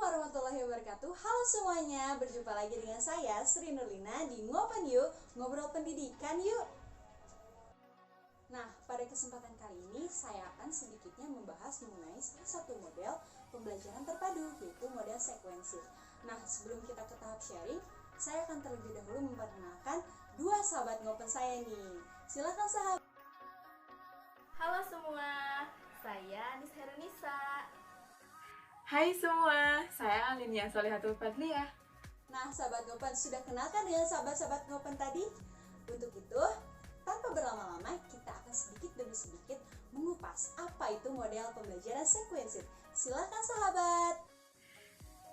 warahmatullahi wabarakatuh. Halo semuanya, berjumpa lagi dengan saya Sri Nurlina di Ngopen Yuk, ngobrol pendidikan yuk. Nah, pada kesempatan kali ini saya akan sedikitnya membahas mengenai salah satu model pembelajaran terpadu, yaitu model sekuensi. Nah, sebelum kita ke tahap sharing, saya akan terlebih dahulu memperkenalkan dua sahabat Ngopen saya nih. Silakan sahabat. Halo semua, saya Anis Herunisa. Hai semua, saya Alinia Solihatul Fadliah. Nah, sahabat Ngopen, sudah kenalkan dengan sahabat-sahabat Ngopen tadi? Untuk itu, tanpa berlama-lama, kita akan sedikit demi sedikit mengupas apa itu model pembelajaran sekuensi. Silakan sahabat.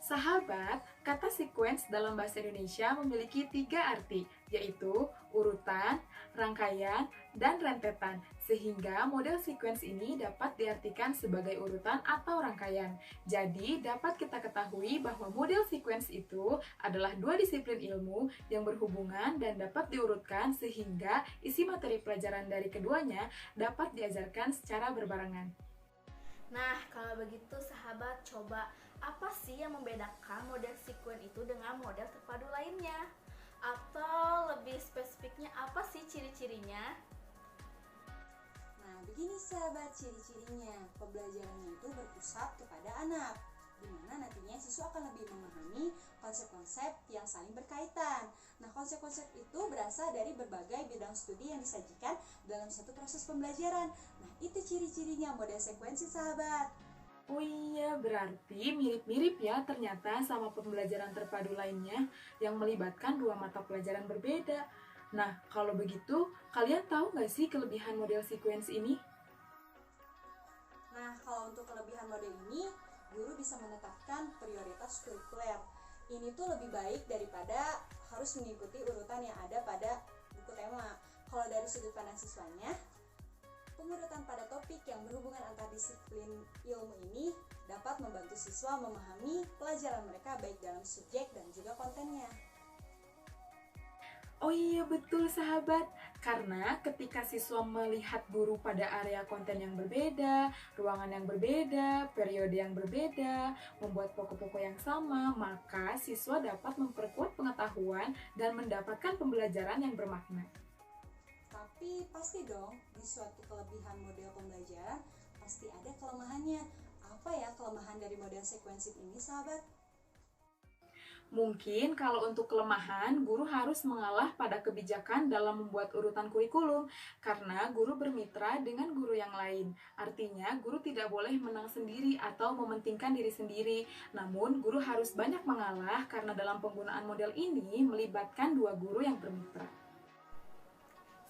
Sahabat, kata sequence dalam bahasa Indonesia memiliki 3 arti, yaitu urutan, rangkaian, dan rentetan. Sehingga model sequence ini dapat diartikan sebagai urutan atau rangkaian. Jadi, dapat kita ketahui bahwa model sequence itu adalah dua disiplin ilmu yang berhubungan dan dapat diurutkan sehingga isi materi pelajaran dari keduanya dapat diajarkan secara berbarengan. Nah, kalau begitu sahabat, coba apa sih yang membedakan model sekuen itu dengan model terpadu lainnya? Atau lebih spesifiknya apa sih ciri-cirinya? Nah, begini sahabat ciri-cirinya. Pembelajarannya itu berpusat kepada anak, di mana nantinya siswa akan lebih memahami konsep-konsep yang saling berkaitan. Nah, konsep-konsep itu berasal dari berbagai bidang studi yang disajikan dalam satu proses pembelajaran. Nah, itu ciri-cirinya model sekuensi sahabat. Oh iya, berarti mirip-mirip ya ternyata sama pembelajaran terpadu lainnya yang melibatkan dua mata pelajaran berbeda. Nah, kalau begitu, kalian tahu nggak sih kelebihan model sequence ini? Nah, kalau untuk kelebihan model ini, guru bisa menetapkan prioritas kurikuler. Ini tuh lebih baik daripada harus mengikuti urutan yang ada pada buku tema. Kalau dari sudut pandang siswanya, pengurutan pada topik yang berhubungan antar disiplin ilmu ini dapat membantu siswa memahami pelajaran mereka baik dalam subjek dan juga kontennya. Oh iya betul sahabat, karena ketika siswa melihat guru pada area konten yang berbeda, ruangan yang berbeda, periode yang berbeda, membuat pokok-pokok yang sama, maka siswa dapat memperkuat pengetahuan dan mendapatkan pembelajaran yang bermakna. Tapi pasti dong, di suatu kelebihan model pembelajaran pasti ada kelemahannya. Apa ya kelemahan dari model sekuensi ini sahabat? Mungkin kalau untuk kelemahan, guru harus mengalah pada kebijakan dalam membuat urutan kurikulum, karena guru bermitra dengan guru yang lain. Artinya, guru tidak boleh menang sendiri atau mementingkan diri sendiri. Namun, guru harus banyak mengalah karena dalam penggunaan model ini melibatkan dua guru yang bermitra.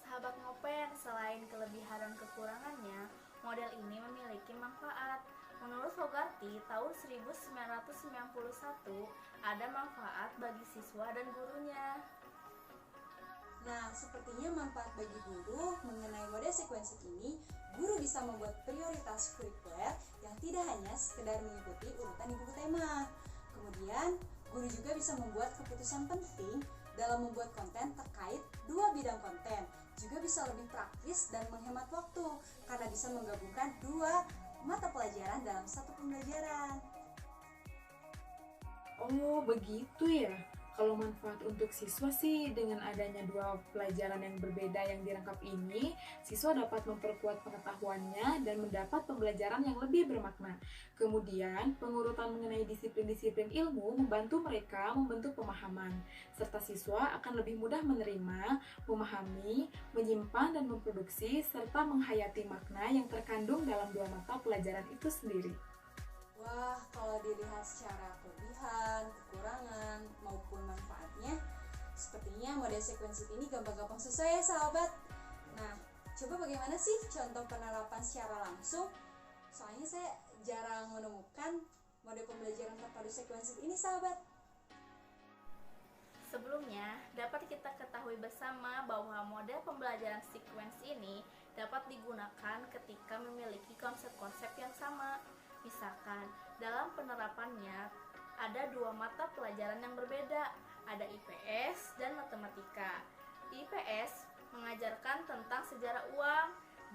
Sahabat Ngopen, selain kelebihan dan kekurangannya, model ini memiliki manfaat. Menurut Fogarty, tahun 1991 ada manfaat bagi siswa dan gurunya. Nah, sepertinya manfaat bagi guru mengenai model sekuensi ini, guru bisa membuat prioritas kurikuler yang tidak hanya sekedar mengikuti urutan di buku tema. Kemudian, guru juga bisa membuat keputusan penting dalam membuat konten terkait dua bidang konten. Juga bisa lebih praktis dan menghemat waktu karena bisa menggabungkan dua mata pelajaran dalam satu pembelajaran. Oh, begitu ya. Kalau manfaat untuk siswa sih, dengan adanya dua pelajaran yang berbeda yang dirangkap ini, siswa dapat memperkuat pengetahuannya dan mendapat pembelajaran yang lebih bermakna. Kemudian, pengurutan mengenai disiplin-disiplin ilmu membantu mereka membentuk pemahaman, serta siswa akan lebih mudah menerima, memahami, menyimpan, dan memproduksi, serta menghayati makna yang terkandung dalam dua mata pelajaran itu sendiri. Wah, kalau dilihat secara kelebihan, kekurangan, maupun manfaatnya, sepertinya model sekuensi ini gampang-gampang sesuai ya sahabat. Nah, coba bagaimana sih contoh penerapan secara langsung? Soalnya saya jarang menemukan model pembelajaran terpadu sekuensi ini sahabat. Sebelumnya, dapat kita ketahui bersama bahwa model pembelajaran sekuensi ini dapat digunakan ketika memiliki konsep-konsep yang sama. Misalkan, dalam penerapannya ada dua mata pelajaran yang berbeda, ada IPS dan matematika. Di IPS mengajarkan tentang sejarah uang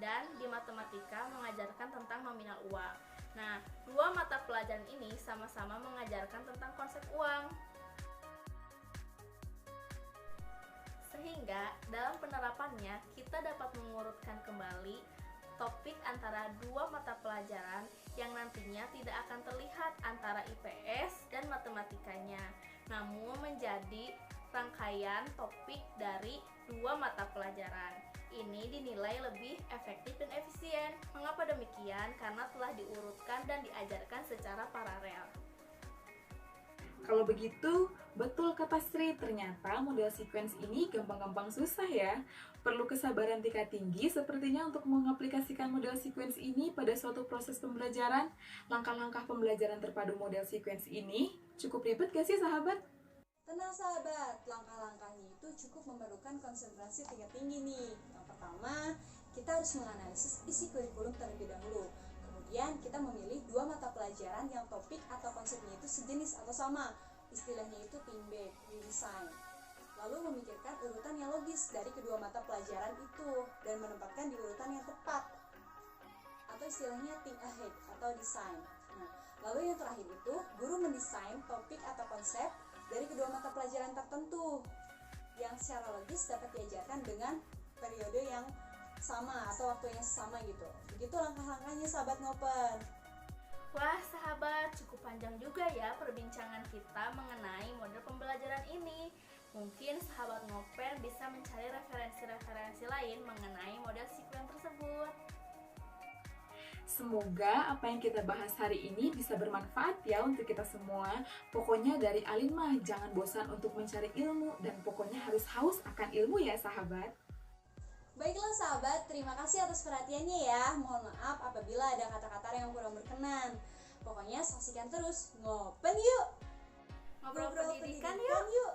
dan di matematika mengajarkan tentang nominal uang. Nah, dua mata pelajaran ini sama-sama mengajarkan tentang konsep uang. Sehingga dalam penerapannya kita dapat mengurutkan kembali topik antara dua mata pelajaran yang nantinya tidak akan terlihat antara IPS dan matematikanya, namun menjadi rangkaian topik dari dua mata pelajaran. Ini dinilai lebih efektif dan efisien. Mengapa demikian? Karena telah diurutkan dan diajarkan secara paralel. Kalau begitu, betul kata Sri, ternyata model sequence ini gampang-gampang susah ya. Perlu kesabaran tingkat tinggi sepertinya untuk mengaplikasikan model sequence ini pada suatu proses pembelajaran. Langkah-langkah pembelajaran terpadu model sequence ini cukup ribet gak sih sahabat? Tenang sahabat, langkah-langkahnya itu cukup memerlukan konsentrasi tingkat tinggi nih. Yang pertama, kita harus menganalisis isi kurikulum terlebih dahulu. Kemudian kita memilih dua mata pelajaran yang topik atau konsepnya itu sejenis atau sama. Istilahnya itu team-based redesign. Lalu memikirkan urutan yang logis dari kedua mata pelajaran itu dan menempatkan di urutan yang tepat. Atau istilahnya think ahead atau design. Nah, lalu yang terakhir itu guru mendesain topik atau konsep dari kedua mata pelajaran tertentu yang secara logis dapat diajarkan dengan periode yang sama atau waktu yang sama gitu. Begitu langkah-langkahnya sahabat ngopen. Wah sahabat, cukup panjang juga ya perbincangan kita mengenai model pembelajaran ini. Mungkin sahabat ngopen bisa mencari referensi-referensi lain mengenai model sequence tersebut. Semoga apa yang kita bahas hari ini bisa bermanfaat ya untuk kita semua. Pokoknya dari Alin mah jangan bosan untuk mencari ilmu dan pokoknya harus haus akan ilmu ya sahabat. Baiklah sahabat, terima kasih atas perhatiannya ya. Mohon maaf apabila ada kata-kata yang kurang berkenan. Pokoknya saksikan terus Ngopen yuk. Ngobrol pendidikan yuk.